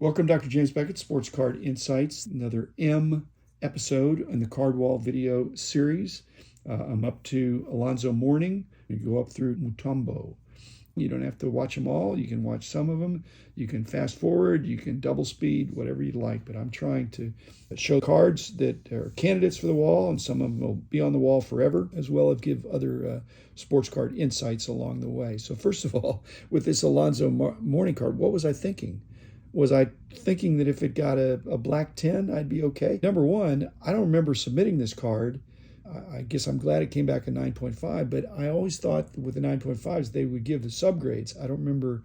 Welcome, Dr. James Beckett, Sports Card Insights, another M episode in the Card Wall video series. I'm up to Alonzo Mourning. You go up through Mutombo. You don't have to watch them all. You can watch some of them. You can fast forward. You can double speed, whatever you'd like. But I'm trying to show cards that are candidates for the wall, and some of them will be on the wall forever, as well as give other sports card insights along the way. So first of all, with this Alonzo Mourning card, what was I thinking? Was I thinking that if it got a black 10, I'd be okay? Number one, I don't remember submitting this card. I guess I'm glad it came back a 9.5, but I always thought with the 9.5s they would give the subgrades. I don't remember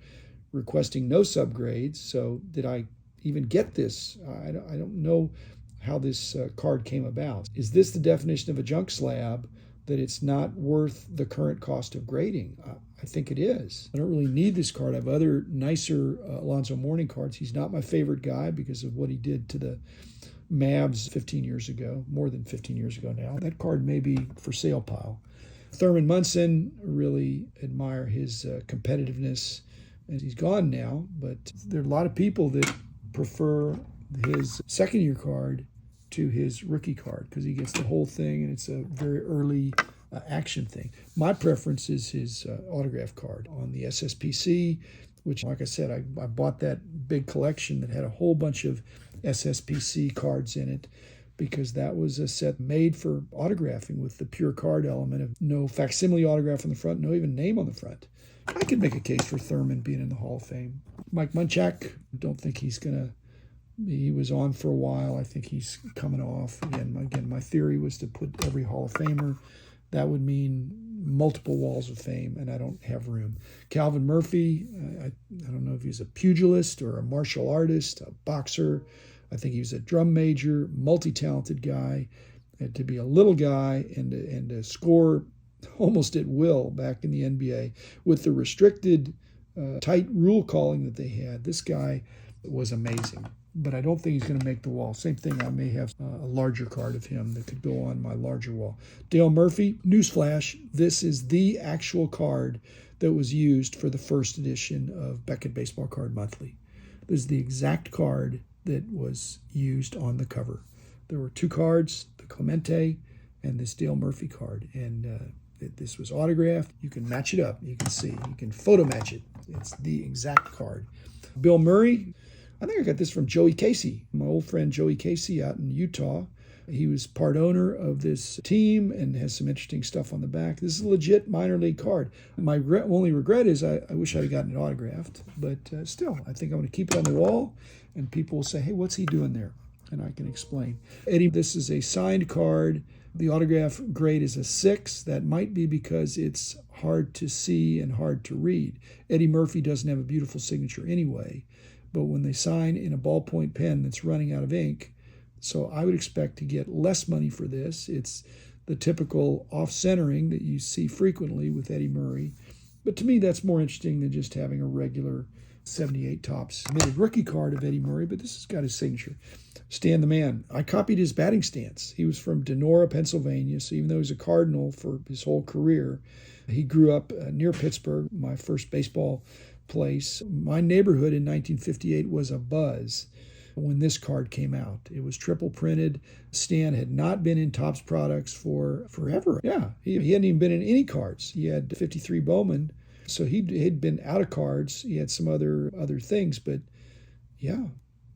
requesting no subgrades, so did I even get this? I don't know how this card came about. Is this the definition of a junk slab, that it's not worth the current cost of grading? I think it is. I don't really need this card. I have other nicer Alonzo Mourning cards. He's not my favorite guy because of what he did to the Mavs 15 years ago, more than 15 years ago now. That card may be for sale pile. Thurman Munson, really admire his competitiveness. And he's gone now, but there are a lot of people that prefer his second-year card to his rookie card because he gets the whole thing and it's a very early action thing. My preference is his autograph card on the SSPC, which, like I said, I bought that big collection that had a whole bunch of SSPC cards in it because that was a set made for autographing with the pure card element of no facsimile autograph on the front, no even name on the front. I could make a case for Thurman being in the Hall of Fame. Mike Munchak, don't think he's going to. He was on for a while. I think he's coming off. Again, my theory was to put every Hall of Famer. That would mean multiple walls of fame, and I don't have room. Calvin Murphy, I don't know if he's a pugilist or a martial artist, a boxer. I think he was a drum major, multi-talented guy. And to be a little guy and to score almost at will back in the NBA with the restricted, tight rule calling that they had, this guy was amazing. But I don't think he's going to make the wall. Same thing, I may have a larger card of him that could go on my larger wall. Dale Murphy, newsflash, this is the actual card that was used for the first edition of Beckett Baseball Card Monthly. This is the exact card that was used on the cover. There were two cards, the Clemente and this Dale Murphy card. And this was autographed. You can match it up. You can see. You can photo match it. It's the exact card. Bill Murray, I think I got this from Joey Casey, my old friend Joey Casey out in Utah. He was part owner of this team and has some interesting stuff on the back. This is a legit minor league card. My only regret is I wish I had gotten it autographed, but still, I think I'm going to keep it on the wall, and people will say, hey, what's he doing there? And I can explain. Eddie, this is a signed card. The autograph grade is a 6. That might be because it's hard to see and hard to read. Eddie Murphy doesn't have a beautiful signature anyway. But when they sign in a ballpoint pen that's running out of ink, so I would expect to get less money for this. It's the typical off-centering that you see frequently with Eddie Murray. But to me, that's more interesting than just having a regular 78 Topps submitted rookie card of Eddie Murray, but this has got his signature. Stan the Man. I copied his batting stance. He was from Denora, Pennsylvania, so even though he was a Cardinal for his whole career, he grew up near Pittsburgh, my first baseball place. My neighborhood in 1958 was a buzz when this card came out. It was triple printed. Stan had not been in Topps products for forever. Yeah, he hadn't even been in any cards. He had 53 Bowman, so he'd been out of cards. He had some other things, but yeah,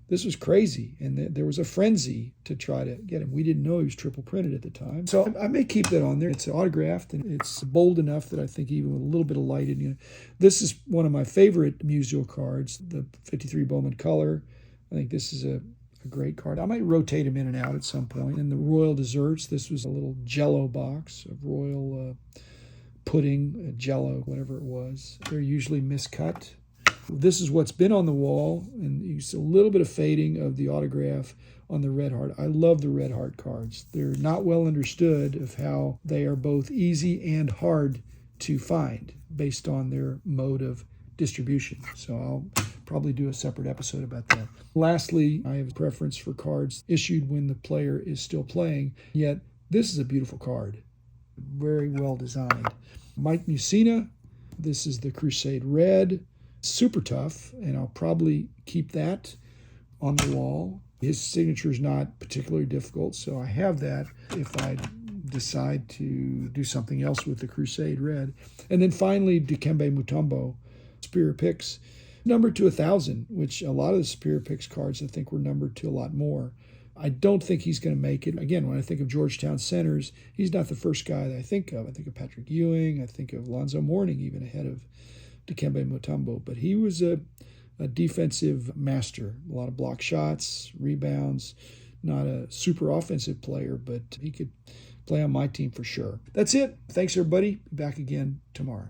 this was crazy. And there was a frenzy to try to get him. We didn't know he was triple printed at the time. So I may keep that on there. It's autographed and it's bold enough that I think even with a little bit of light in it. This is one of my favorite Musial cards, the 53 Bowman color. I think this is a great card. I might rotate him in and out at some point. And the Royal Desserts, this was a little Jello box of Royal pudding, Jello, whatever it was. They're usually miscut. This is what's been on the wall, and you see a little bit of fading of the autograph on the Red Heart. I love the Red Heart cards. They're not well understood of how they are both easy and hard to find based on their mode of distribution. So I'll probably do a separate episode about that. Lastly, I have a preference for cards issued when the player is still playing, yet this is a beautiful card. Very well designed. Mike Musina, this is the Crusade Red. Super tough, and I'll probably keep that. on the wall. His signature is not particularly difficult, so I have that if I decide to do something else with the Crusade Red. And then finally, Dikembe Mutombo, Superior Picks, numbered to 1,000, which a lot of the Superior Picks cards I think were numbered to a lot more. I don't think he's going to make it. Again, when I think of Georgetown centers, he's not the first guy that I think of. I think of Patrick Ewing. I think of Alonzo Mourning, even ahead of Dikembe Mutombo. But he was a defensive master. A lot of block shots, rebounds. Not a super offensive player, but he could play on my team for sure. That's it. Thanks, everybody. Be back again tomorrow.